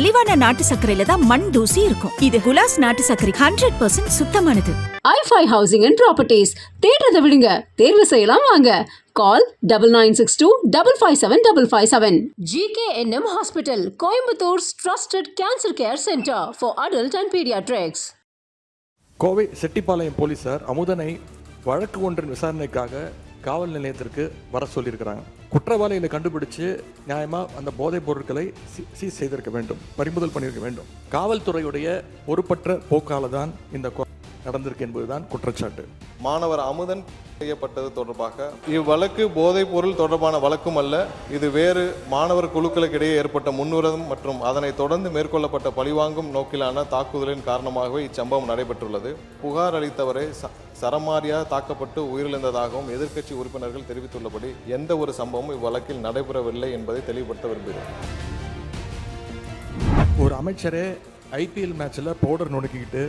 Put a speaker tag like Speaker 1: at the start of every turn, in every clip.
Speaker 1: மலிவான நாட்டு சர்க்கரையில தான் மண் தூசி இருக்கும். இது குலாஸ் நாட்டு சர்க்கரை 100% சுத்தமானது.
Speaker 2: i5 housing and properties. தேடுறதை விடுங்க, தேர்வு செய்யலாம் வாங்க. கால் 9962557557. GKNM Hospital, Coimbator's trusted cancer care center for adult and pediatrics.
Speaker 3: Kovai Chettipalayam போலீசார் அமுதனை வழக்கு ஒன்றின் விசாரணைக்காக காவல் நிலையத்திற்கு வர சொல்லியிருக்கிறாங்க. குற்றவாளிகளை கண்டுபிடிச்சு நியாயமாக அந்த போதைப் பொருட்களை சீஸ் செய்திருக்க வேண்டும், பறிமுதல் பண்ணியிருக்க வேண்டும். காவல்துறையுடைய பொறுப்பற்ற போக்கால தான் இந்த நடந்திருக்கு என்பதுதான் குற்றச்சாட்டு.
Speaker 4: மாணவர் அமுதன் செய்யப்பட்டது தொடர்பாக இவ்வழக்கு போதைப் பொருள் தொடர்பான வழக்கும் அல்ல. இது வேறு மாணவர் குழுக்களுக்கிடையே ஏற்பட்ட முன்னுரிதம் மற்றும் அதனை தொடர்ந்து மேற்கொள்ளப்பட்ட பழிவாங்கும் நோக்கிலான தாக்குதலின் காரணமாகவே இச்சம்பவம் நடைபெற்றுள்ளது. புகார் அளித்தவரை சரமாரியாக தாக்கப்பட்டு உயிரிழந்ததாகவும் எதிர்க்கட்சி உறுப்பினர்கள் தெரிவித்துள்ளபடி எந்த ஒரு சம்பவமும் இவ்வழக்கில் நடைபெறவில்லை என்பதை தெளிவுபடுத்த விரும்புகிறேன்.
Speaker 3: ஒரு அமைச்சரே ஐபிஎல் மேட்சில் பவுடர் நுணுக்கிக்கிட்டு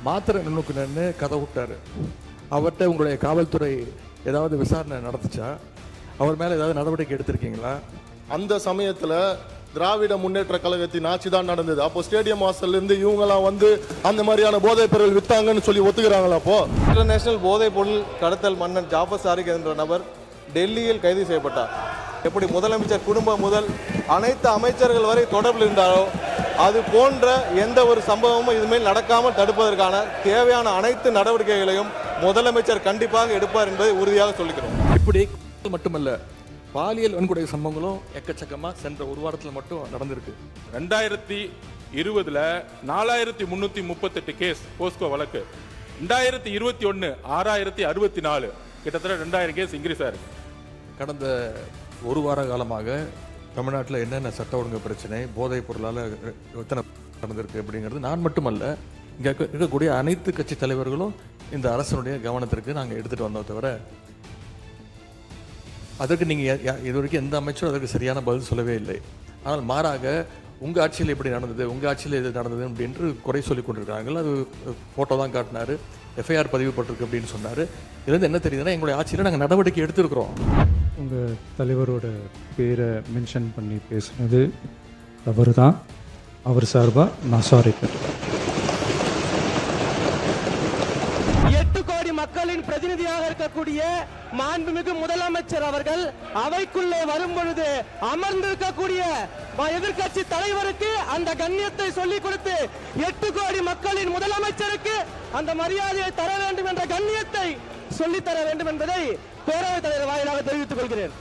Speaker 3: மாத்திரை நுணுக்குனு கதை விட்டார். அவர்கிட்ட உங்களுடைய காவல்துறை ஏதாவது விசாரணை நடந்துச்சா? அவர் மேலே ஏதாவது நடவடிக்கை எடுத்திருக்கீங்களா?
Speaker 5: அந்த சமயத்தில் திராவிட முன்னேற்ற கழகத்தின் ஆட்சி தான் நடந்தது. அப்போ ஸ்டேடியம் வாசல்லேருந்து இவங்கெல்லாம் வந்து அந்த மாதிரியான போதைப் பொருள் விற்றாங்கன்னு சொல்லி ஒத்துக்கிறாங்களா? அப்போ
Speaker 4: இன்டர்நேஷனல் போதைப் பொருள் கடத்தல் மன்னன் ஜாஃபர் சாரிக் என்ற நபர் டெல்லியில் கைது செய்யப்பட்டார். எப்படி முதலமைச்சர் குடும்பம் முதல் அனைத்து அமைச்சர்கள் வரை தொடர்பில் இருந்தாரோ அது போன்ற எந்த ஒரு சம்பவமும் இதுமேல் நடக்காமல் தடுப்பதற்கான தேவையான அனைத்து நடவடிக்கைகளையும் முதலமைச்சர் கண்டிப்பாக எடுப்பார் என்பதை உறுதியாக சொல்லிக்கிறோம்.
Speaker 3: இப்படி மட்டுமல்ல, பாலியல் வன்கொடுமை சம்பவங்களும் எக்கச்சக்கமாக சென்ற ஒரு வாரத்தில் மட்டும் நடந்திருக்கு.
Speaker 6: 2020 4338 கேஸ் போஸ்கோ வழக்கு, 2021 6064, கிட்டத்தட்ட 2000 கேஸ் இன்க்ரீஸ் ஆயிருக்கு.
Speaker 3: கடந்த ஒரு வார காலமாக தமிழ்நாட்டில் என்னென்ன சட்ட ஒழுங்கு பிரச்சனை, போதைப் பொருளால் எத்தனை நடந்திருக்கு அப்படிங்கிறது நான் மட்டுமல்ல, இங்கே இருக்கக்கூடிய அனைத்து கட்சி தலைவர்களும் இந்த அரசனுடைய கவனத்திற்கு நாங்கள் எடுத்துகிட்டு வந்தோம். தவிர அதற்கு நீங்கள் இது வரைக்கும் எந்த அமைச்சரும் அதற்கு சரியான பதில் சொல்லவே இல்லை. ஆனால் மாறாக உங்கள் ஆட்சியில் இப்படி நடந்தது, உங்கள் ஆட்சியில் இது நடந்தது அப்படின்று குறை சொல்லி கொண்டிருக்கிறாங்க. அது ஃபோட்டோ தான் காட்டினார், எஃப்ஐஆர் பதிவுப்பட்டிருக்கு அப்படின்னு சொன்னார். இதுலேருந்து என்ன தெரியுதுன்னா, எங்களுடைய ஆட்சியில் நாங்கள் நடவடிக்கை எடுத்திருக்கிறோம்.
Speaker 7: உங்கள் தலைவரோட பேரை மென்ஷன் பண்ணி பேசுனது தவறு தான். அவர் சார்பாக நான் சாரி கேட்டுக்கிறேன்.
Speaker 8: 8 கோடி மக்களின் பிரதிநிதியாக இருக்கக்கூடிய மாண்புமிகு முதலமைச்சர் அவர்கள் அவைக்குள்ளே வரும் பொழுது அமர்ந்திருக்கக்கூடிய எதிர்கட்சி தலைவருக்கு அந்த கண்ணியத்தை சொல்லிக் கொடுத்து 8 கோடி மக்களின் முதலமைச்சருக்கு அந்த மரியாதையை தர வேண்டும் என்ற கண்ணியத்தை சொல்லித்தர வேண்டும் என்பதை பேரவைத் தலைவர் வாயிலாக தெரிவித்துக் கொள்கிறேன்.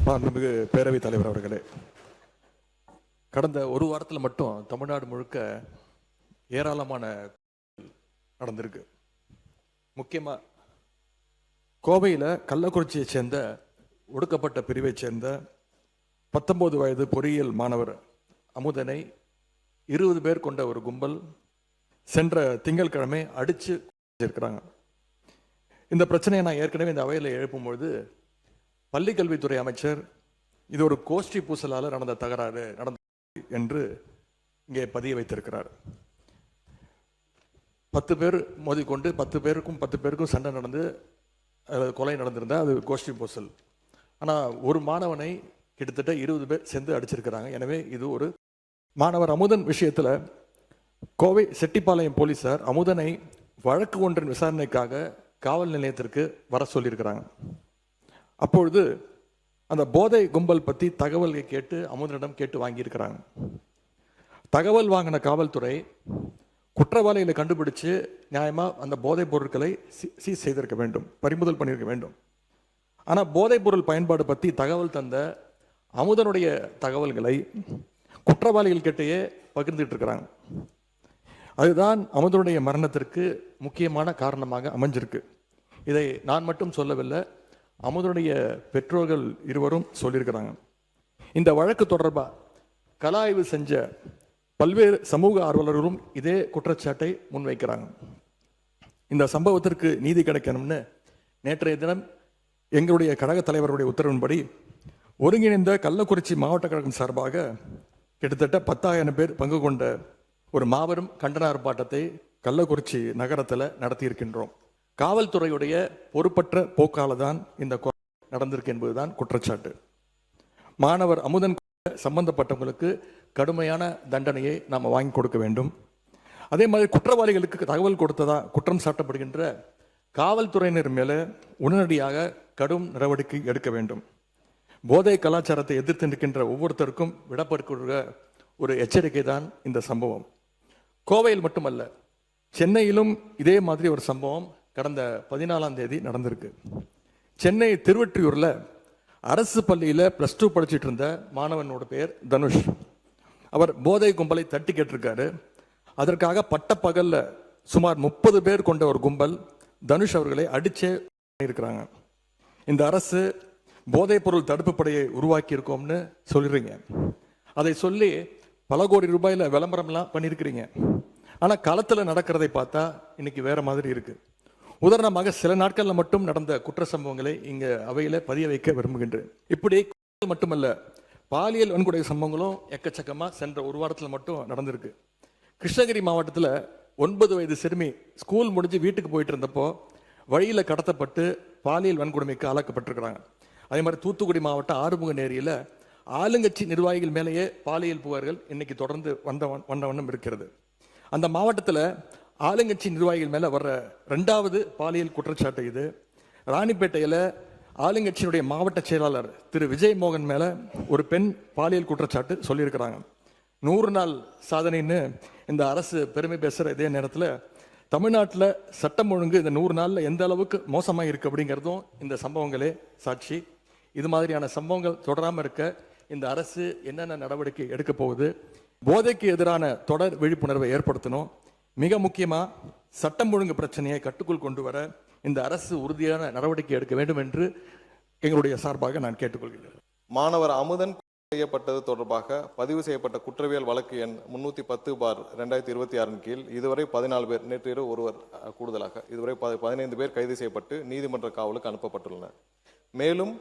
Speaker 3: மாண்புமிகு பேரவைத் தலைவர் அவர்களே, கடந்த ஒரு வாரத்தில் மட்டும் தமிழ்நாடு முழுக்க ஏராளமான நடந்திருக்கு. முக்கியமாக கோவையில் கள்ளக்குறிச்சியை சேர்ந்த ஒடுக்கப்பட்ட பிரிவைச் சேர்ந்த 19 வயது பொறியியல் மாணவர் அமுதனை 20 பேர் கொண்ட ஒரு கும்பல் சென்ற திங்கட்கிழமை அடித்து இருக்கிறாங்க. இந்த பிரச்சனையை நான் ஏற்கனவே இந்த அவையில் எழுப்பும்பொழுது பள்ளிக்கல்வித்துறை அமைச்சர் இது ஒரு கோஷ்டி பூசலால் நடந்த தகராறு என்று இங்கே பதிய வைத்திருக்கிறார். 10 பேர் மோதிக்கொண்டு 10 பேருக்கும் சண்டை நடந்து கொலை நடந்திருந்தால் அது கோஷ்டி பூசல். ஆனால் ஒரு மாணவனை கிட்டத்தட்ட 20 பேர் சேர்ந்து அடிச்சிருக்கிறாங்க. எனவே இது ஒரு மாணவர் அமுதன் விஷயத்தில் கோவை செட்டிப்பாளையம் போலீசார் அமுதனை வழக்கு ஒன்றின் விசாரணைக்காக காவல் நிலையத்திற்கு வர சொல்லியிருக்கிறாங்க. அப்பொழுது அந்த போதை கும்பல் பற்றி தகவல்களை கேட்டு அமுதனிடம் கேட்டு வாங்கியிருக்கிறாங்க. தகவல் வாங்கின காவல்துறை குற்றவாளிகளை கண்டுபிடிச்சு நியாயமாக அந்த போதைப் பொருட்களை சீஸ் செய்திருக்க வேண்டும், பறிமுதல் பண்ணியிருக்க வேண்டும். ஆனால் போதைப் பொருள் பயன்பாடு பற்றி தகவல் தந்த அமுதனுடைய தகவல்களை குற்றவாளிகள் கிட்டேயே பகிர்ந்துட்டு இருக்கிறாங்க. அதுதான் அமுதனுடைய மரணத்திற்கு முக்கியமான காரணமாக அமைஞ்சிருக்கு. இதை நான் மட்டும் சொல்லவில்லை, அமுதனுடைய பெற்றோர்கள் இருவரும் சொல்லியிருக்கிறாங்க. இந்த வழக்கு தொடர்பாக கள ஆய்வு செஞ்ச பல்வேறு சமூக ஆர்வலர்களும் இதே குற்றச்சாட்டை முன்வைக்கிறாங்க. இந்த சம்பவத்திற்கு நீதி கிடைக்கணும்னு நேற்றைய தினம் எங்களுடைய கழக தலைவருடைய உத்தரவின்படி ஒருங்கிணைந்த கள்ளக்குறிச்சி மாவட்ட கழகம் சார்பாக கிட்டத்தட்ட 10,000 பேர் பங்கு கொண்ட ஒரு மாபெரும் கண்டன ஆர்ப்பாட்டத்தை கள்ளக்குறிச்சி நகரத்தில் நடத்தியிருக்கின்றோம். காவல்துறையுடைய பொறுப்பற்ற போக்கால தான் இந்த நடந்திருக்கு என்பதுதான் குற்றச்சாட்டு. மாணவர் அமுதன் சம்பந்தப்பட்டவங்களுக்கு கடுமையான தண்டனையை நாம் வாங்கி கொடுக்க வேண்டும். அதே மாதிரி குற்றவாளிகளுக்கு தகவல் கொடுத்ததா குற்றம் சாட்டப்படுகின்ற காவல்துறையினர் மேலே உடனடியாக கடும் நடவடிக்கை எடுக்க வேண்டும். போதை கலாச்சாரத்தை எதிர்த்து நிற்கின்ற ஒவ்வொருத்தருக்கும் விடப்படுகிற ஒரு எச்சரிக்கை தான் இந்த சம்பவம். கோவையில் மட்டுமல்ல, சென்னையிலும் இதே மாதிரி ஒரு சம்பவம் கடந்த 14ஆம் தேதி நடந்திருக்கு. சென்னை திருவொற்றியூரில் அரசு பள்ளியில் +2 படிச்சுட்டு இருந்த மாணவனோட பேர் தனுஷ். அவர் போதை கும்பலை தட்டி கேட்டிருக்காரு. அதற்காக பட்டப்பகல்ல சுமார் 30 பேர் கொண்ட ஒரு கும்பல் தனுஷ் அவர்களை அடிச்சே இருக்கிறாங்க. இந்த அரசு போதைப் பொருள் தடுப்பு படையை உருவாக்கி இருக்கோம்னு சொல்லிடுறீங்க. அதை சொல்லி பல கோடி ரூபாயில் விளம்பரம்லாம் பண்ணியிருக்கிறீங்க. ஆனால் களத்தில் நடக்கிறதை பார்த்தா இன்னைக்கு வேற மாதிரி இருக்கு. உதாரணமாக சில நாட்களில் மட்டும் நடந்த குற்ற சம்பவங்களை இங்கே அவையில் பதிய வைக்க விரும்புகின்றேன். இப்படி மட்டுமல்ல, பாலியல் வன்கொடுமை சம்பவங்களும் எக்கச்சக்கமாக சென்ற ஒரு வாரத்தில் மட்டும் நடந்திருக்கு. கிருஷ்ணகிரி மாவட்டத்தில் 9 வயது சிறுமி ஸ்கூல் முடிஞ்சு வீட்டுக்கு போயிட்டு இருந்தப்போ வழியில் கடத்தப்பட்டு பாலியல் வன்கொடுமைக்கு ஆளாக்கப்பட்டிருக்கிறாங்க. அதே மாதிரி தூத்துக்குடி மாவட்டம் ஆறுமுகநேரியில் ஆளுங்கட்சி நிர்வாகிகள் மேலேயே பாலியல் புகார்கள் இன்னைக்கு தொடர்ந்து வண்ணம் இருக்கிறது. அந்த மாவட்டத்தில் ஆளுங்கட்சி நிர்வாகிகள் மேலே வர்ற 2வது பாலியல் குற்றச்சாட்டு இது. ராணிப்பேட்டையில் ஆளுங்கட்சியினுடைய மாவட்ட செயலாளர் திரு விஜய் மோகன் மேலே ஒரு பெண் பாலியல் குற்றச்சாட்டு சொல்லியிருக்கிறாங்க. 100 நாள் சாதனைன்னு இந்த அரசு பெருமை பேசுகிற இதே நேரத்தில் தமிழ்நாட்டில் சட்டம் ஒழுங்கு இந்த 100 நாளில் எந்த அளவுக்கு மோசமாக இருக்குது அப்படிங்கிறதும் இந்த சம்பவங்களே சாட்சி. இது மாதிரியான சம்பவங்கள் தொடராமல் இருக்க இந்த அரசு என்னென்ன நடவடிக்கை எடுக்க போகுது? போதைக்கு எதிரான தொடர் விழிப்புணர்வை ஏற்படுத்தணும். மிக முக்கியமாக சட்டம் ஒழுங்கு பிரச்சனையை கட்டுக்குள் கொண்டு வர இந்த அரசு உறுதியான நடவடிக்கை எடுக்க வேண்டும் என்று எங்களுடைய சார்பாக நான் கேட்டுக்கொள்கிறேன்.
Speaker 4: மாணவர் அமுதன் செய்யப்பட்டது தொடர்பாக பதிவு செய்யப்பட்ட குற்றவியல் வழக்கு எண் 310/2026 கீழ் இதுவரை 14 பேர், நேற்று இரவு ஒருவர் கூடுதலாக இதுவரை 15 பேர் கைது செய்யப்பட்டு நீதிமன்ற காவலுக்கு அனுப்பப்பட்டுள்ளனர். மேலும்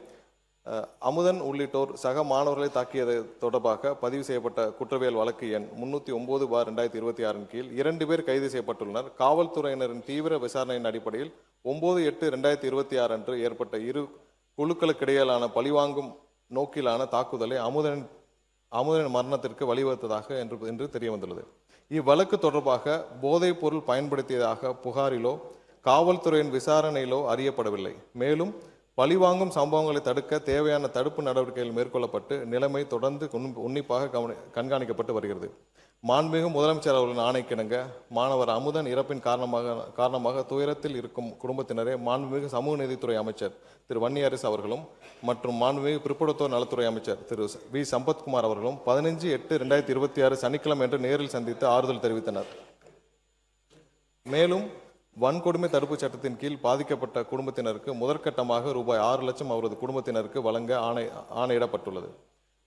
Speaker 4: அமுதன் உள்ளிட்டோர் சக மாணவர்களை தாக்கியது தொடர்பாக பதிவு செய்யப்பட்ட குற்றவியல் வழக்கு எண் 309/2026 கீழ் 2 பேர் கைது செய்யப்பட்டுள்ளனர். காவல்துறையினரின் தீவிர விசாரணையின் அடிப்படையில் 9/8/2026 அன்று ஏற்பட்ட இரு குழுக்களுக்கிடையிலான பழிவாங்கும் நோக்கிலான தாக்குதலை அமுதனின் மரணத்திற்கு வழிவகுத்ததாக என்று தெரிய வந்துள்ளது. இவ்வழக்கு தொடர்பாக போதைப் பொருள் பயன்படுத்தியதாக புகாரிலோ காவல்துறையின் விசாரணையிலோ அறியப்படவில்லை. மேலும் பழிவாங்கும் சம்பவங்களை தடுக்க தேவையான தடுப்பு நடவடிக்கைகள் மேற்கொள்ளப்பட்டு நிலைமை தொடர்ந்து உன்னிப்பாக கண்காணிக்கப்பட்டு வருகிறது. மாண்புமிகு முதலமைச்சர் அவர்களின் ஆணைக்கிணங்க மாணவர் அமுதன் இறப்பின் காரணமாக துயரத்தில் இருக்கும் குடும்பத்தினரே மாண்புமிகு சமூக நீதித்துறை அமைச்சர் திரு வன்னியரசு அவர்களும் மற்றும் மாண்புமிகு பிற்படுத்தோர் நலத்துறை அமைச்சர் திரு வி சம்பத்குமார் அவர்களும் 15/8/2026 சனிக்கிழமை என்று நேரில் சந்தித்து ஆறுதல் தெரிவித்தனர். மேலும் வன்கொடுமை தடுப்பு சட்டத்தின் கீழ் பாதிக்கப்பட்ட குடும்பத்தினருக்கு முதற்கட்டமாக ரூபாய் 6 லட்சம் அவரது குடும்பத்தினருக்கு வழங்க ஆணையிடப்பட்டுள்ளது.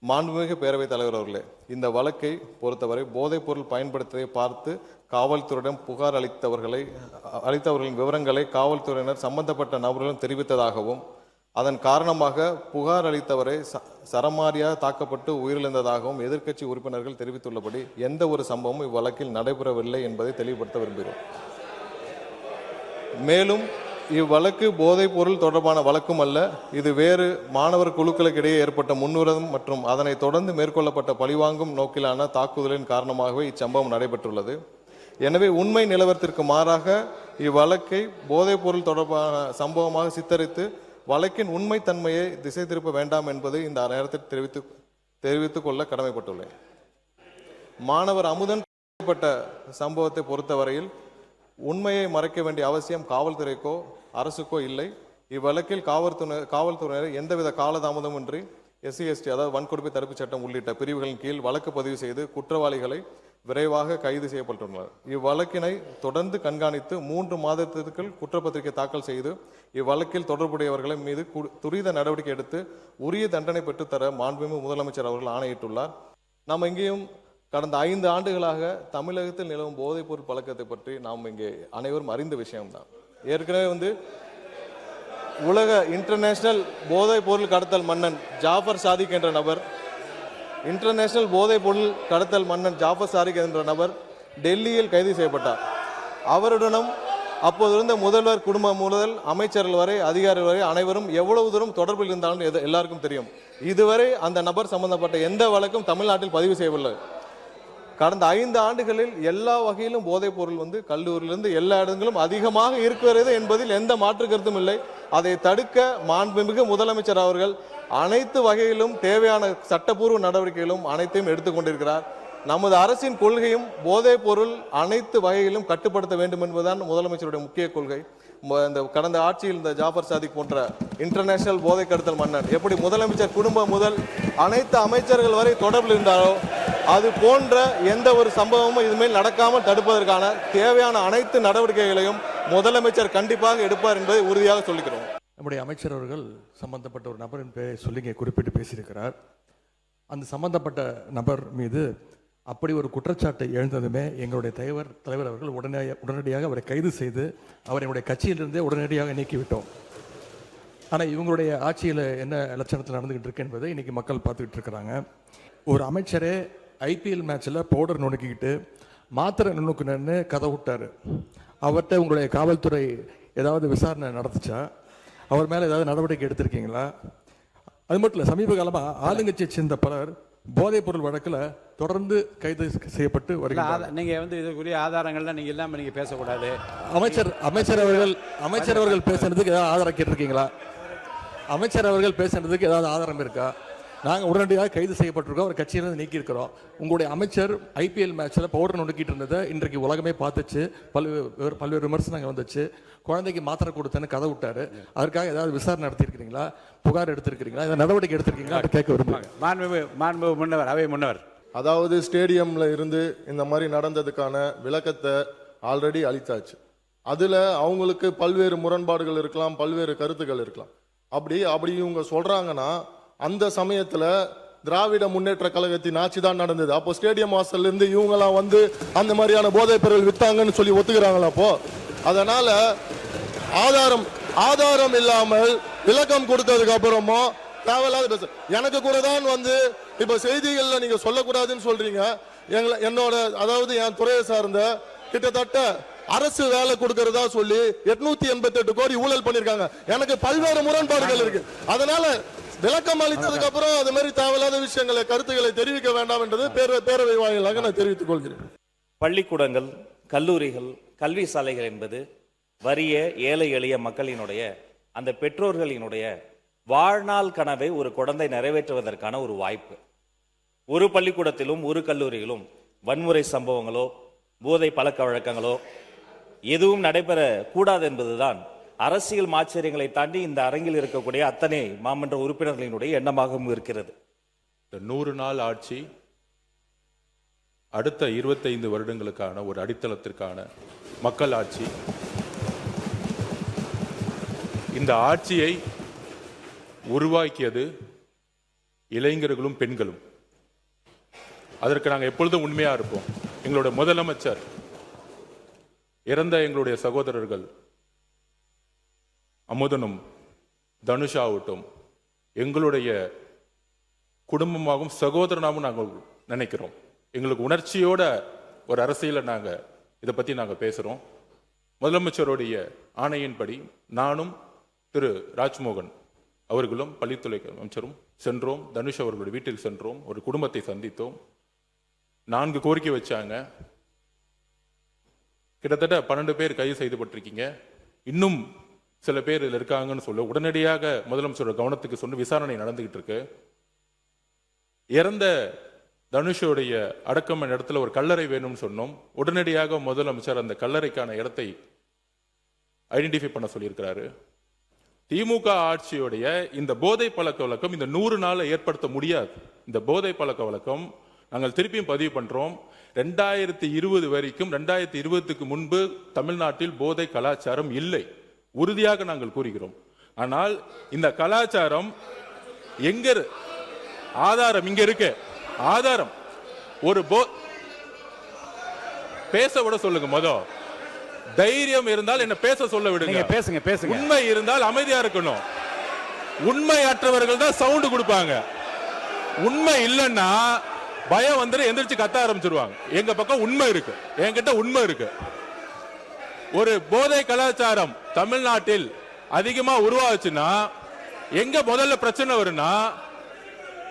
Speaker 4: மாண்புமிகு பேரவைத் தலைவர் அவர்களே, இந்த வழக்கை பொறுத்தவரை போதைப் பொருள் பயன்படுத்துவதை பார்த்து காவல்துறையிடம் புகார் அளித்தவர்களின் விவரங்களை காவல்துறையினர் சம்பந்தப்பட்ட நபர்களும் தெரிவித்ததாகவும் அதன் காரணமாக புகார் அளித்தவரை சரமாரியாக தாக்கப்பட்டு உயிரிழந்ததாகவும் எதிர்க்கட்சி உறுப்பினர்கள் தெரிவித்துள்ளபடி எந்த ஒரு சம்பவமும் இவ்வழக்கில் நடைபெறவில்லை என்பதை தெளிவுபடுத்த விரும்புகிறோம். மேலும் இவ்வழக்கு போதைப் பொருள் தொடர்பான வழக்கும் அல்ல, இது வேறு மாணவர் குழுக்களுக்கு இடையே ஏற்பட்ட முன்னுரிதம் மற்றும் அதனை தொடர்ந்து மேற்கொள்ளப்பட்ட பழிவாங்கும் நோக்கிலான தாக்குதலின் காரணமாகவே இச்சம்பவம் நடைபெற்றுள்ளது. எனவே உண்மை நிலவரத்திற்கு மாறாக இவ்வழக்கை போதைப் பொருள் தொடர்பான சம்பவமாக சித்தரித்து வழக்கின் உண்மைத்தன்மையை திசை திருப்ப வேண்டாம் என்பதை இந்த நேரத்தில் தெரிவித்துக் கொள்ள கடமைப்பட்டுள்ளேன். மாணவர் அமுதன் சம்பவத்தை பொறுத்தவரையில் உண்மையை மறைக்க வேண்டிய அவசியம் காவல்துறைக்கோ அரசுக்கோ இல்லை. இவ்வழக்கில் காவல்துறையினர் எந்தவித காலதாமதமின்றி SC/ST அதாவது வன்கொடுமை தடுப்பு சட்டம் உள்ளிட்ட பிரிவுகளின் கீழ் வழக்கு பதிவு செய்து குற்றவாளிகளை விரைவாக கைது செய்யப்பட்டுள்ளனர். இவ்வழக்கினை தொடர்ந்து கண்காணித்து 3 மாதத்திற்குள் குற்றப்பத்திரிகை தாக்கல் செய்து இவ்வழக்கில் தொடர்புடையவர்களின் மீது துரித நடவடிக்கை எடுத்து உரிய தண்டனை பெற்றுத்தர மாண்புமிகு முதலமைச்சர் அவர்கள் ஆணையிட்டுள்ளார். நாம் இங்கேயும் கடந்த 5 ஆண்டுகளாக தமிழகத்தில் நிலவும் போதைப் பொருள் பழக்கத்தை பற்றி நாம் இங்கே அனைவரும் அறிந்த விஷயம்தான். ஏற்கனவே உலக இன்டர்நேஷனல் போதைப் பொருள் கடத்தல் மன்னன் ஜாஃபர் சாதிக் என்ற நபர் டெல்லியில் கைது செய்யப்பட்டார். அவருடனும் அப்போதிருந்த முதல்வர் குடும்பம் முதல் அமைச்சர்கள் வரை அதிகாரிகள் வரை அனைவரும் எவ்வளவு தூரம் தொடர்பில் இருந்தாலும் எல்லாருக்கும் தெரியும். இதுவரை அந்த நபர் சம்பந்தப்பட்ட எந்த வழக்கும் தமிழ்நாட்டில் பதிவு செய்யவில்லை. கடந்த 5 ஆண்டுகளில் எல்லா வகையிலும் போதைப் பொருள் வந்து கல்லூரியிலிருந்து எல்லா இடங்களும் அதிகமாக இருக்கிறது என்பதில் எந்த மாற்று கருத்தும் இல்லை. அதை தடுக்க மாண்புமிகு முதலமைச்சர் அவர்கள் அனைத்து வகையிலும் தேவையான சட்டப்பூர்வ நடவடிக்கைகளும் அனைத்தையும் எடுத்துக்கொண்டிருக்கிறார். நமது அரசின் கொள்கையும் போதைப் பொருள் அனைத்து வகையிலும் கட்டுப்படுத்த வேண்டும் என்பதுதான் முதலமைச்சருடைய முக்கிய கொள்கை. இந்த கடந்த ஆட்சியில் இந்த ஜாஃபர் சாதிக் போன்ற இன்டர்நேஷனல் போதை கடத்தல் மன்னன் எப்படி முதலமைச்சர் குடும்பம் முதல் அனைத்து அமைச்சர்கள் வரை தொடர்பில் இருந்தாரோ அது போன்ற எந்த ஒரு சம்பவமும் இதுமேல் நடக்காமல் தடுப்பதற்கான தேவையான அனைத்து நடவடிக்கைகளையும் முதலமைச்சர் கண்டிப்பாக எடுப்பார் என்பதை உறுதியாக சொல்லிக்கிறோம்.
Speaker 3: நம்முடைய அமைச்சர் அவர்கள் சம்பந்தப்பட்ட ஒரு நபரின் பெயரை சொல்லி குறிப்பிட்டு பேசியிருக்கிறார். அந்த சம்பந்தப்பட்ட நபர் மீது அப்படி ஒரு குற்றச்சாட்டை எழுந்ததுமே எங்களுடைய தலைவர் அவர்கள் உடனடியாக அவரை கைது செய்து அவரை என்னுடைய கட்சியிலிருந்தே உடனடியாக நீக்கிவிட்டோம். ஆனால் இவங்களுடைய ஆட்சியில் என்ன லட்சணத்தில் நடந்துகிட்டு இருக்கு என்பதை இன்னைக்கு மக்கள் பார்த்துக்கிட்டு இருக்கிறாங்க. ஒரு அமைச்சரே ஐபிஎல் மேட்ச்சில் பவுடர் நுணுக்கிக்கிட்டு மாத்திரை நுணுக்குனு கதை விட்டார். அவர்கிட்ட உங்களுடைய காவல்துறை ஏதாவது விசாரணை நடத்துச்சா? அவர் மேலே ஏதாவது நடவடிக்கை எடுத்திருக்கீங்களா? அது மட்டும் இல்லை, சமீப காலமாக ஆளுங்கட்சியை சேர்ந்த பலர் போதைப் பொருள் வழக்கில் தொடர்ந்து கைது செய்யப்பட்டு வருகிறார்.
Speaker 9: நீங்க வந்து இதுக்குரிய ஆதாரங்கள்லாம் நீங்க இல்லாம நீங்க பேசக்கூடாது.
Speaker 3: அமைச்சர் அவர்கள் பேசுறதுக்கு ஏதாவது ஆதாரம் கேட்டிருக்கீங்களா? அமைச்சர் அவர்கள் பேசுறதுக்கு ஏதாவது ஆதாரம் இருக்கா? நாங்கள் உடனடியாக கைது செய்யப்பட்டிருக்கோம், அவர் கட்சியிலிருந்து நீக்கியிருக்கிறோம். உங்களுடைய அமைச்சர் ஐபிஎல் மேட்ச்சில் பவுடர் நுணுக்கிட்டு இருந்ததை இன்றைக்கு உலகமே பார்த்துச்சு. பல்வேறு விமர்சனங்கள் வந்துச்சு. குழந்தைக்கு மாத்திரை கொடுத்தேன்னு கதை விட்டாரு. அதற்காக ஏதாவது விசாரணை நடத்தியிருக்கிறீங்களா? புகார் எடுத்திருக்கிறீங்களா? ஏதாவது நடவடிக்கை எடுத்திருக்கீங்களா? கேட்க
Speaker 9: விரும்புகிறேன். முன்னவர் அவை முன்னவர்
Speaker 5: அதாவது ஸ்டேடியம்ல இருந்து இந்த மாதிரி நடந்ததுக்கான விளக்கத்தை ஆல்ரெடி அளித்தாச்சு. அதுல அவங்களுக்கு பல்வேறு முரண்பாடுகள் இருக்கலாம், பல்வேறு கருத்துக்கள் இருக்கலாம். அப்படி இவங்க சொல்றாங்கன்னா அந்த சமயத்துல திராவிட முன்னேற்ற கழகத்தின் ஆட்சி தான் நடந்தது. அப்போ ஸ்டேடியம் வாசல்ல இருந்து இவங்கெல்லாம் வந்து அந்த மாதிரியான போதைப் பொருள் வித்தாங்கன்னு சொல்லி ஒத்துக்கிறாங்களா? அப்போ அதனால ஆதாரம் இல்லாமல் விளக்கம் கொடுத்ததுக்கு அப்புறமோ தேவையில்லாத பேச எனக்கு கூட தான் வந்து இப்ப செய்திகள்ல நீங்க சொல்லக்கூடாதுன்னு சொல்றீங்க. என்னோட அதாவது என் துறையை சார்ந்த கிட்டத்தட்ட அரசு வேலை கொடுக்கறதா சொல்லி 888 கோடி ஊழல் பண்ணிருக்காங்க. எனக்கு பல்வேறு முரண்பாடுகள் இருக்கு. அதனால விளக்கம் அளித்ததுக்கு அப்புறம் அது மாதிரி தேவையில்லாத விஷயங்களை கருத்துக்களை தெரிவிக்க வேண்டாம் என்றது பேரவை வாயிலாக நான் தெரிவித்துக் கொள்கிறேன்.
Speaker 10: பள்ளிக்கூடங்கள், கல்லூரிகள், கல்வி சாலைகள் என்பது வறிய ஏழை எளிய மக்களினுடைய அந்த பெற்றோர்களினுடைய வாழ்நாள் கனவை ஒரு குழந்தை நிறைவேற்றுவதற்கான ஒரு வாய்ப்பு. ஒரு பள்ளிக்கூடத்திலும் ஒரு கல்லூரியிலும் வன்முறை சம்பவங்களோ போதை பழக்க வழக்கங்களோ எதுவும் நடைபெற கூடாது என்பதுதான் அரசியல் மாச்சரியங்களை தாண்டி இந்த அரங்கில் இருக்கக்கூடிய அத்தனை மாமன்ற உறுப்பினர்களினுடைய எண்ணமாகவும் இருக்கிறது.
Speaker 6: இந்த 100 நாள் ஆட்சி அடுத்த 25 வருடங்களுக்கான ஒரு அடித்தளத்திற்கான மக்கள் ஆட்சி. இந்த ஆட்சியை உருவாக்கியது இளைஞர்களும் பெண்களும். அதற்கு நாங்கள் எப்பொழுதும் உண்மையா இருப்போம். எங்களுடைய முதலமைச்சர் இறந்த எங்களுடைய சகோதரர்கள் அமுதனும் தனுஷாவட்டும் எங்களுடைய குடும்பமாகவும் சகோதரனாகவும் நாங்கள் நினைக்கிறோம். எங்களுக்கு உணர்ச்சியோட ஒரு அரசியலை நாங்கள் இதை பற்றி நாங்கள் பேசுகிறோம். முதலமைச்சருடைய ஆணையின்படி நானும் திரு ராஜ்மோகன் அவர்களும் பள்ளித்துறை அமைச்சரும் சென்றோம். தனுஷ் அவர்களுடைய வீட்டுக்கு சென்றோம். ஒரு குடும்பத்தை சந்தித்தோம். 4 கோரிக்கை வச்சாங்க. கிட்டத்தட்ட 12 பேர் கைது செய்யப்பட்டிருக்கீங்க. இன்னும் சில பேர் இதில் இருக்காங்கன்னு சொல்ல உடனடியாக முதலமைச்சரோட கவனத்துக்கு சொன்ன விசாரணை நடந்துகிட்டு இருக்கு. இறந்த தனுஷோடைய அடக்கம் இடத்துல ஒரு கல்லறை வேணும்னு சொன்னோம். உடனடியாக முதலமைச்சர் அந்த கல்லறைக்கான இடத்தை ஐடென்டிஃபை பண்ண சொல்லியிருக்கிறாரு. திமுக ஆட்சியுடைய இந்த போதை பழக்க வழக்கம் இந்த 100 நாளை ஏற்படுத்த முடியாது. இந்த போதை பழக்க வழக்கம் நாங்கள் திருப்பியும் பதிவு பண்றோம். 2020 வரைக்கும் 2020க்கு முன்பு தமிழ்நாட்டில் போதை கலாச்சாரம் இல்லை, உறுதியாக நாங்கள் கூறுகிறோம். ஆனால் இந்த கலாச்சாரம் எங்க ஆதாரம் இங்க இருக்கு. ஆதாரம் ஒரு பேச விட சொல்லுங்க. தைரியம் இருந்தால் என்ன பேச சொல்ல விடுங்க.
Speaker 9: பேசுங்க.
Speaker 6: உண்மை இருந்தால் அமைதியா இருக்கணும். உண்மை அற்றவர்கள் தான் சவுண்ட் கொடுப்பாங்க. உண்மை இல்லைன்னா பயம் வந்து எந்திரிச்சு கத்த ஆரம்பிச்சிருவாங்க. எங்க பக்கம் உண்மை இருக்கு, என்கிட்ட உண்மை இருக்கு. ஒரு போதை கலாச்சாரம் தமிழ்நாட்டில் அதிகமா உருவாச்சுன்னா எங்க முதல்ல பிரச்சனை வரும்னா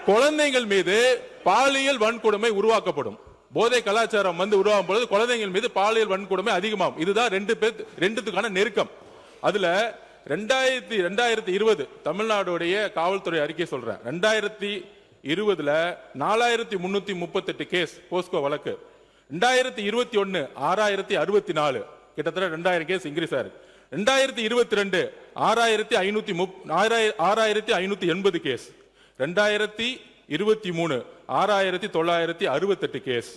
Speaker 6: குழந்தைகள் மீது பாலியல் வன்கொடுமை உருவாக்கப்படும். போதை கலாச்சாரம் வந்து உருவாகும் பொழுது குழந்தைகள் மீது பாலியல் வன்கொடுமை அதிகமாகும். இதுதான் ரெண்டுத்துக்கான நெருக்கம். அதுல 2020 தமிழ்நாடுடைய காவல்துறை அறிக்கை சொல்றேன். 2020 4338 கேஸ் போஸ்கோ வழக்கு. 2021 6064, கிட்டத்தட்ட 2000 கேஸ் இன்க்ரீஸ் ஆயிருக்கு. 2022 6580 கேஸ். 2023 6968 கேஸ்.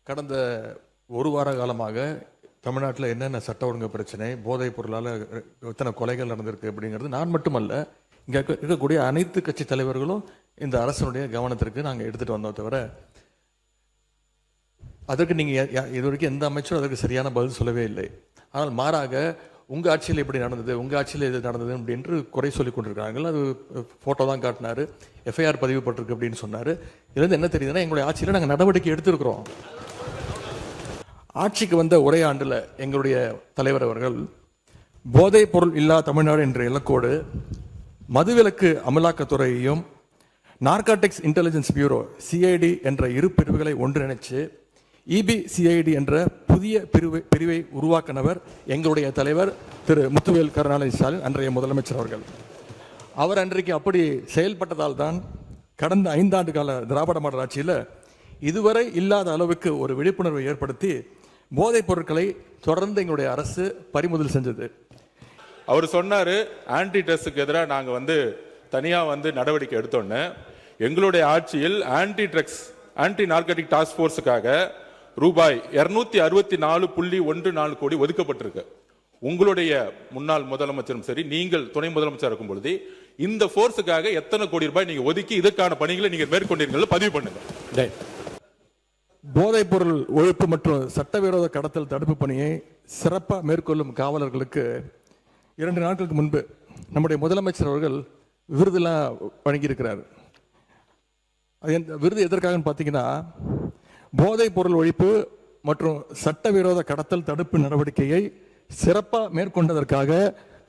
Speaker 3: கடந்த ஒரு வார காலமாக தமிழ்நாட்டில் என்னென்ன சட்ட ஒழுங்கு பிரச்சனை, போதைப் பொருளால் எத்தனை கொலைகள் நடந்திருக்கு அப்படிங்கிறது நான் மட்டுமல்ல, இங்கே இருக்கக்கூடிய அனைத்து கட்சி தலைவர்களும் இந்த அரசனுடைய கவனத்திற்கு நாங்கள் எடுத்துகிட்டு வந்தோம். தவிர அதற்கு நீங்கள் இது வரைக்கும் எந்த அமைச்சரும் அதற்கு சரியான பதில் சொல்லவே இல்லை. ஆனால் மாறாக உங்கள் ஆட்சியில் இப்படி நடந்தது, உங்கள் ஆட்சியில் இது நடந்தது அப்படின்று குறை சொல்லி கொண்டிருக்கிறார்கள். அது ஃபோட்டோ தான் காட்டினார், எஃப்ஐஆர் பதிவு பட்டிருக்கு அப்படின்னு சொன்னார். இதுலேருந்து என்ன தெரியுதுன்னா, எங்களுடைய ஆட்சியில் நாங்கள் நடவடிக்கை எடுத்திருக்கிறோம். ஆட்சிக்கு வந்த ஒரே ஆண்டில் எங்களுடைய தலைவர் அவர்கள் போதைப் பொருள் இல்லா தமிழ்நாடு என்ற இலக்கோடு மதுவிலக்கு அமலாக்கத்துறையையும் நார்காட்டிக்ஸ் இன்டெலிஜென்ஸ் பியூரோ சிஐடி என்ற இரு பிரிவுகளை ஒன்றிணைச்சு இபிசிஐடி என்ற புதிய பிரிவை உருவாக்கினவர் எங்களுடைய தலைவர் திரு முத்துவேல் கருணாநிதி ஸ்டாலின், அன்றைய முதலமைச்சர் அவர்கள். அவர் அன்றைக்கு அப்படி செயல்பட்டதால் தான் கடந்த 5 ஆண்டு கால திராவிட மாடல் ஆட்சியில் இதுவரை இல்லாத அளவுக்கு ஒரு விழிப்புணர்வை ஏற்படுத்தி போதைப் பொருட்களை தொடர்ந்து எங்களுடைய அரசு பறிமுதல் செஞ்சது.
Speaker 6: அவர் சொன்னாரு, ஆன்டி ட்ரக்ஸுக்கு எதிராக நாங்கள் வந்து தனியாக வந்து நடவடிக்கை எடுத்தோன்னு. எங்களுடைய ஆட்சியில் ஆன்டி ட்ரக்ஸ் ஆன்டி நார்கட்டிக் டாஸ்க் ஃபோர்ஸுக்காக ரூபாய் 264.14 கோடி ஒதுக்கப்பட்டிருக்கு. உங்களுடைய முன்னாள் முதலமைச்சரும் சரி, நீங்கள் துணை முதலமைச்சர் இருக்கும் பொழுது இந்த போர்ஸுக்காக எத்தனை கோடி ரூபாய் நீங்க ஒதுக்கி இதற்கான பணிகளை நீங்க மேற்கொண்டீர்கள் பதிவு பண்ணுங்க.
Speaker 3: போதைப் பொருள் ஒழிப்பு மற்றும் சட்டவிரோத கடத்தல் தடுப்பு பணியை சிறப்பாக மேற்கொள்ளும் காவலர்களுக்கு 2 நாட்களுக்கு முன்பு நம்முடைய முதலமைச்சர் அவர்கள் விருதெல்லாம் வழங்கியிருக்கிறார். விருது எதற்காகன்னு பார்த்தீங்கன்னா, போதைப் பொருள் ஒழிப்பு மற்றும் சட்டவிரோத கடத்தல் தடுப்பு நடவடிக்கையை சிறப்பாக மேற்கொண்டதற்காக,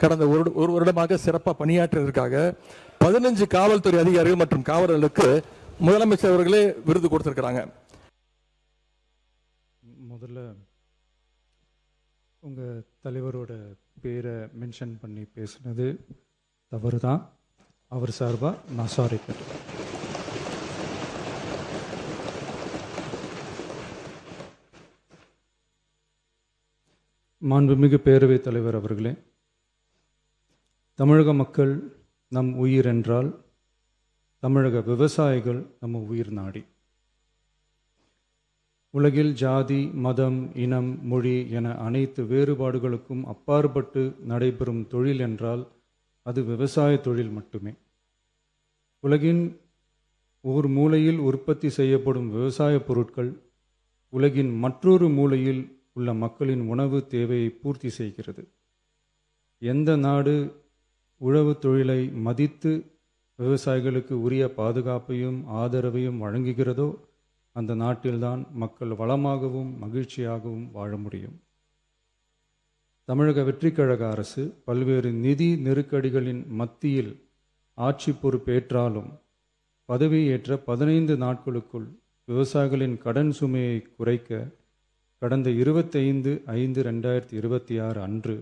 Speaker 3: கடந்த ஒரு வருடமாக சிறப்பாக பணியாற்றியதற்காக 15 காவல்துறை அதிகாரிகள் மற்றும் காவலர்களுக்கு முதலமைச்சர் அவர்களே விருது கொடுத்திருக்கிறாங்க.
Speaker 7: முதல்ல உங்கள் தலைவரோட பேரை மென்ஷன் பண்ணி பேசுனது தவறு தான். அவர் சார்பாக நான் சாரி கேட்டேன். மாண்புமிகு பேரவைத் தலைவர் அவர்களே, தமிழக மக்கள் நம் உயிர் என்றால் தமிழக விவசாயிகள் நம்ம உயிர் நாடி. உலகில் ஜாதி, மதம், இனம், மொழி என அனைத்து வேறுபாடுகளுக்கும் அப்பாற்பட்டு நடைபெறும் தொழில் என்றால் அது விவசாய தொழில் மட்டுமே. உலகின் ஒரு மூலையில் உற்பத்தி செய்யப்படும் விவசாய பொருட்கள் உலகின் மற்றொரு மூலையில் உள்ள மக்களின் உணவு தேவையை பூர்த்தி செய்கிறது. எந்த நாடு உழவு தொழிலை மதித்து விவசாயிகளுக்கு உரிய பாதுகாப்பையும் ஆதரவையும் வழங்குகிறதோ அந்த நாட்டில்தான் மக்கள் வளமாகவும் மகிழ்ச்சியாகவும் வாழ முடியும். தமிழக வெற்றிக் கழக அரசு பல்வேறு நிதி நெருக்கடிகளின் மத்தியில் ஆட்சி பொறுப்பேற்றாலும் பதவியேற்ற 15 நாட்களுக்குள் விவசாயிகளின் கடன் சுமையை குறைக்க கடந்த 25/5/2026 அன்று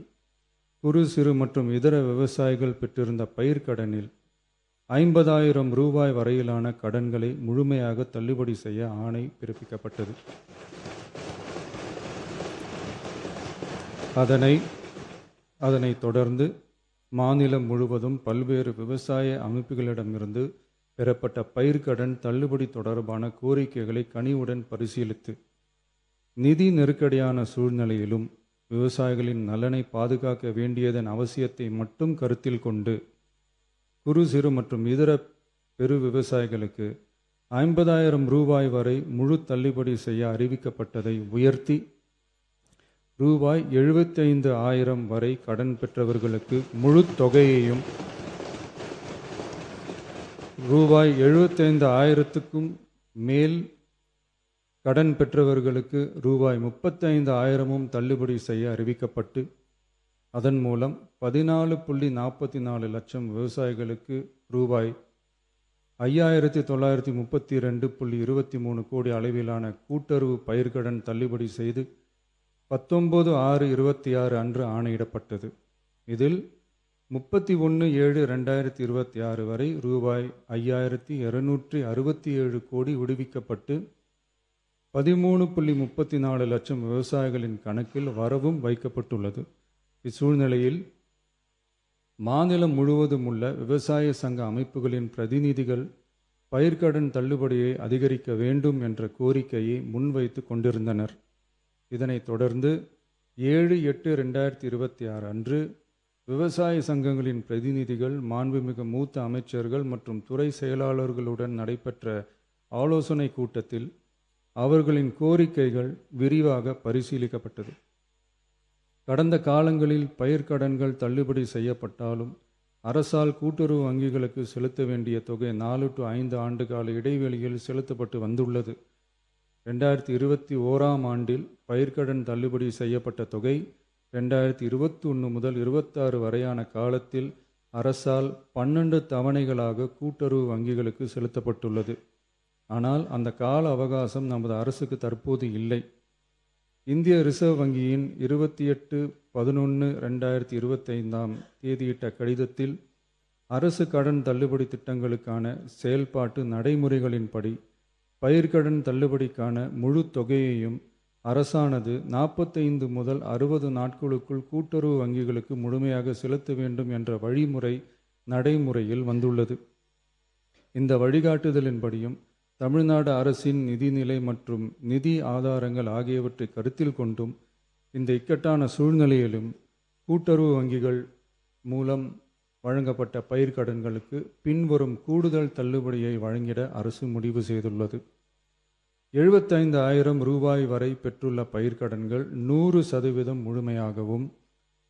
Speaker 7: குறு சிறு மற்றும் இதர விவசாயிகள் பெற்றிருந்த பயிர்க்கடனில் 50,000 ரூபாய் வரையிலான கடன்களை முழுமையாக தள்ளுபடி செய்ய ஆணை பிறப்பிக்கப்பட்டது. அதனைத் தொடர்ந்து மாநிலம் முழுவதும் பல்வேறு விவசாய அமைப்புகளிடமிருந்து பெறப்பட்ட பயிர்க்கடன் தள்ளுபடி தொடர்பான கோரிக்கைகளை கனிவுடன் பரிசீலித்து நிதி நெருக்கடியான சூழ்நிலையிலும் விவசாயிகளின் நலனை பாதுகாக்க வேண்டியதன் அவசியத்தை மட்டும் கருத்தில் கொண்டு குறு சிறு மற்றும் இதர பெரு விவசாயிகளுக்கு 50,000 ரூபாய் வரை முழு தள்ளுபடி செய்ய அறிவிக்கப்பட்டதை உயர்த்தி ரூபாய் 75,000 வரை கடன் பெற்றவர்களுக்கு முழு தொகையையும் ரூபாய் 75,000க்கும் மேல் கடன் பெற்றவர்களுக்கு ரூபாய் 35,000 தள்ளுபடி செய்ய அறிவிக்கப்பட்டு அதன் மூலம் 14.44 லட்சம் விவசாயிகளுக்கு ரூபாய் 5932.23 கோடி அளவிலான கூட்டுறவு பயிர்க்கடன் தள்ளுபடி செய்து 19/6/26 அன்று ஆணையிடப்பட்டது. இதில் 31/7/2026 வரை ரூபாய் 5267 கோடி விடுவிக்கப்பட்டு 13.34 லட்சம் விவசாயிகளின் கணக்கில் வரவும் வைக்கப்பட்டுள்ளது. இச்சூழ்நிலையில் மாநிலம் முழுவதும் உள்ள விவசாய சங்க அமைப்புகளின் பிரதிநிதிகள் பயிர்க்கடன் தள்ளுபடியை அதிகரிக்க வேண்டும் என்ற கோரிக்கையை முன்வைத்து கொண்டிருந்தனர். இதனைத் தொடர்ந்து 7/8/2026 அன்று விவசாய சங்கங்களின் பிரதிநிதிகள் மாண்புமிகு மூத்த அமைச்சர்கள் மற்றும் துறை செயலாளர்களுடன் நடைபெற்ற ஆலோசனை கூட்டத்தில் அவர்களின் கோரிக்கைகள் விரிவாக பரிசீலிக்கப்பட்டது. கடந்த காலங்களில் பயிர்க்கடன்கள் தள்ளுபடி செய்யப்பட்டாலும் அரசால் கூட்டுறவு வங்கிகளுக்கு செலுத்த வேண்டிய தொகை 4 to 5 ஆண்டு கால இடைவெளியில் செலுத்தப்பட்டு வந்துள்ளது. 2021 ஆண்டில் பயிர்க்கடன் தள்ளுபடி செய்யப்பட்ட தொகை 2021 முதல் 26 வரையான காலத்தில் அரசால் 12 தவணைகளாக கூட்டுறவு வங்கிகளுக்கு செலுத்தப்பட்டுள்ளது. ஆனால் அந்த கால அவகாசம் நமது அரசுக்கு தற்போது இல்லை. இந்திய ரிசர்வ் வங்கியின் 28/11/2025 தேதியிட்ட கடிதத்தில் அரசு கடன் தள்ளுபடி திட்டங்களுக்கான செயல்பாட்டு நடைமுறைகளின்படி பயிர்க்கடன் தள்ளுபடிக்கான முழு தொகையையும் அரசானது 45 முதல் 60 நாட்களுக்குள் கூட்டுறவு வங்கிகளுக்கு முழுமையாக செலுத்த வேண்டும் என்ற வழிமுறை நடைமுறையில் வந்துள்ளது. இந்த வழிகாட்டுதலின்படியும் தமிழ்நாடு அரசின் நிதிநிலை மற்றும் நிதி ஆதாரங்கள் ஆகியவற்றை கருத்தில் கொண்டும் இந்த இக்கட்டான சூழ்நிலையிலும் கூட்டுறவு வங்கிகள் மூலம் வழங்கப்பட்ட பயிர்க்கடன்களுக்கு பின்வரும் கூடுதல் தள்ளுபடியை வழங்கிட அரசு முடிவு செய்துள்ளது. 75,000 ரூபாய் வரை பெற்றுள்ள பயிர்க்கடன்கள் 100% முழுமையாகவும்,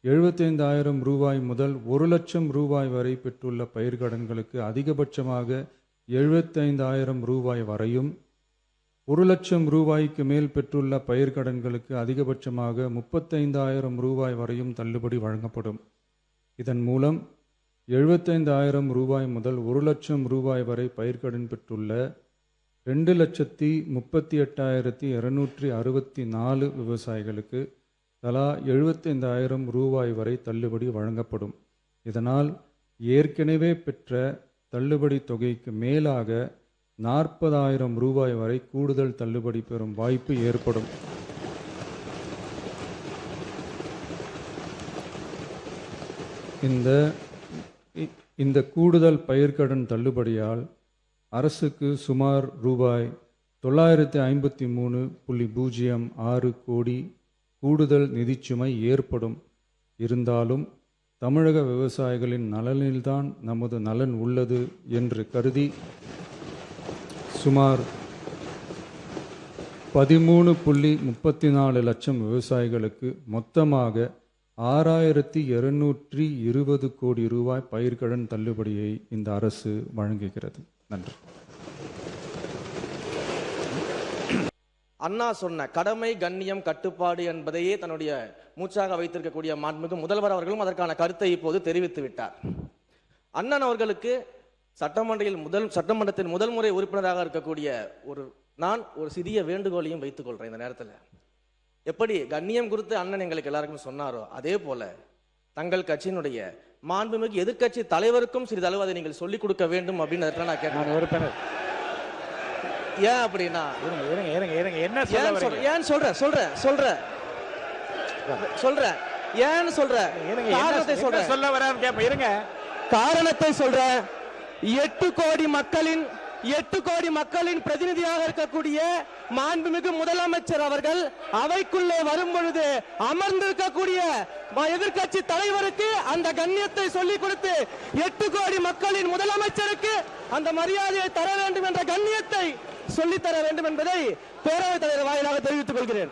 Speaker 7: 75,000 ரூபாய் முதல் 1 லட்சம் ரூபாய் வரை பெற்றுள்ள பயிர்க்கடன்களுக்கு அதிகபட்சமாக 75,000 ரூபாய் வரையும், 1 லட்சம் ரூபாய்க்கு மேல் பெற்றுள்ள பயிர்க்கடன்களுக்கு அதிகபட்சமாக 35,000 ரூபாய் வரையும் தள்ளுபடி வழங்கப்படும். இதன் மூலம் 75,000 ரூபாய் முதல் 1 லட்சம் ரூபாய் வரை பயிர்க்கடன் பெற்றுள்ள 2,38,264 விவசாயிகளுக்கு தலா 75,000 ரூபாய் வரை தள்ளுபடி வழங்கப்படும். இதனால் ஏற்கனவே பெற்ற தள்ளுபடி தொகைக்கு மேலாக 40,000 ரூபாய் வரை கூடுதல் தள்ளுபடி பெறும் வாய்ப்பு ஏற்படும். இந்த கூடுதல் பயிர்க்கடன் தள்ளுபடியால் அரசுக்கு சுமார் ரூபாய் 953.06 கோடி கூடுதல் நிதிச்சுமை ஏற்படும். இருந்தாலும் தமிழக விவசாயிகளின் நலனில்தான் நமது நலன் உள்ளது என்று கருதி சுமார் 13.34 லட்சம் விவசாயிகளுக்கு மொத்தமாக 6,220 கோடி ரூபாய் பயிர்க்கடன் தள்ளுபடியை இந்த அரசு வழங்குகிறது. நன்றி.
Speaker 8: அண்ணா சொன்ன கடமை, கண்ணியம், கட்டுப்பாடு என்பதையே தன்னுடைய மூச்சாக வைத்திருக்கக்கூடிய மாண்புமிகு முதல்வர் அவர்களும் அதற்கான கருத்தை இப்போது தெரிவித்து விட்டார். அண்ணன் அவர்களுக்கு சட்டமன்றத்தின் முதல் முறை உறுப்பினராக இருக்கக்கூடிய நான் ஒரு சிறிய வேண்டுகோளையும் வைத்துக் கொள்றேன். இந்த நேரத்தில் எப்படி கண்ணியம் குறித்து அண்ணன் எங்களுக்கு எல்லாருக்கும் சொன்னாரோ அதே போல தங்கள் கட்சியினுடைய மாண்புமிகு எதிர்க்கட்சி தலைவருக்கும் சிறிதளவு அதை நீங்கள் சொல்லிக் கொடுக்க வேண்டும் அப்படின்னு நான் கேட்டேன். ஏன் அப்படின்னா ஏன் காரணத்தை சொல்றேன். 8 கோடி மக்களின் பிரதிநிதியாக இருக்கக்கூடிய மாண்புமிகு முதலமைச்சர் அவர்கள் அவைக்குள்ளே வரும் பொழுது அமர்ந்திருக்கக்கூடிய எதிர்க்கட்சி தலைவருக்கு அந்த கண்ணியத்தை சொல்லிக் கொடுத்து 8 கோடி மக்களின் முதலமைச்சருக்கு அந்த மரியாதையை தர வேண்டும் என்ற கண்ணியத்தை சொல்லித்தர வேண்டும் என்பதை பேரவைத் தலைவர் வாயிலாக தெரிவித்துக் கொள்கிறேன்.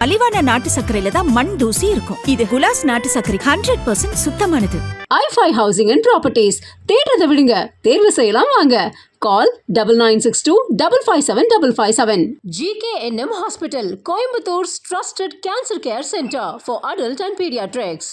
Speaker 1: மலிவான நாட்டு சர்க்கரையில தான் மண் தூசி இருக்கும். இது குலாஸ் நாட்டு சர்க்கரை 100% சுத்தமானது.
Speaker 2: i5 Housing and Properties. தேடுறதை விடுங்க, தேர்வு செய்யலாம் வாங்க. Call 9962 557 557. GKNM Hospital, Coimbator's trusted cancer care center for adult and pediatrics.